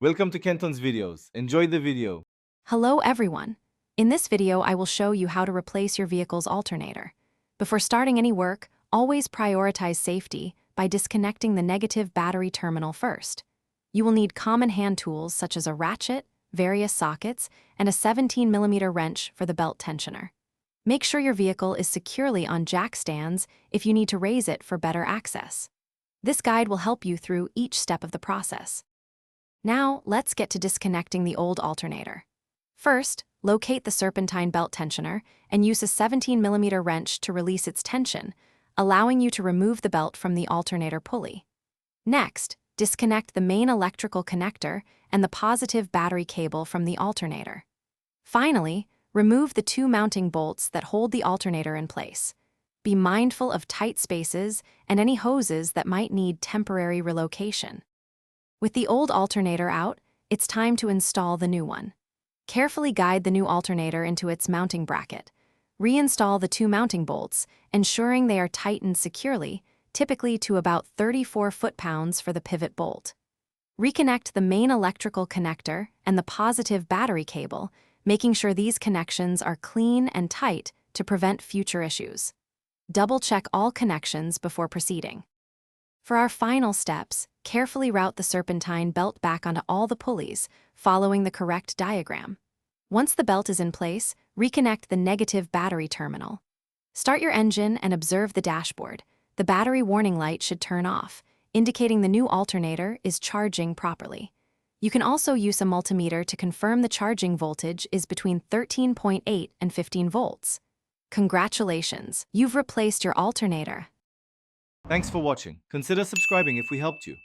Welcome to Kenton's videos. Enjoy the video. Hello everyone. In this video I will show you how to replace your vehicle's alternator. Before starting any work, always prioritize safety by disconnecting the negative battery terminal first. You will need common hand tools such as a ratchet, various sockets, and a 17mm wrench for the belt tensioner. Make sure your vehicle is securely on jack stands if you need to raise it for better access. This guide will help you through each step of the process. Now, let's get to disconnecting the old alternator. First, locate the serpentine belt tensioner and use a 17mm wrench to release its tension, allowing you to remove the belt from the alternator pulley. Next, disconnect the main electrical connector and the positive battery cable from the alternator. Finally, remove the two mounting bolts that hold the alternator in place. Be mindful of tight spaces and any hoses that might need temporary relocation. With the old alternator out, it's time to install the new one. Carefully guide the new alternator into its mounting bracket. Reinstall the two mounting bolts, ensuring they are tightened securely, typically to about 34 foot-pounds for the pivot bolt. Reconnect the main electrical connector and the positive battery cable, making sure these connections are clean and tight to prevent future issues. Double-check all connections before proceeding. For our final steps, carefully route the serpentine belt back onto all the pulleys, following the correct diagram. Once the belt is in place, reconnect the negative battery terminal. Start your engine and observe the dashboard. The battery warning light should turn off, indicating the new alternator is charging properly. You can also use a multimeter to confirm the charging voltage is between 13.8 and 15 volts. Congratulations, you've replaced your alternator. Thanks for watching. Consider subscribing if we helped you.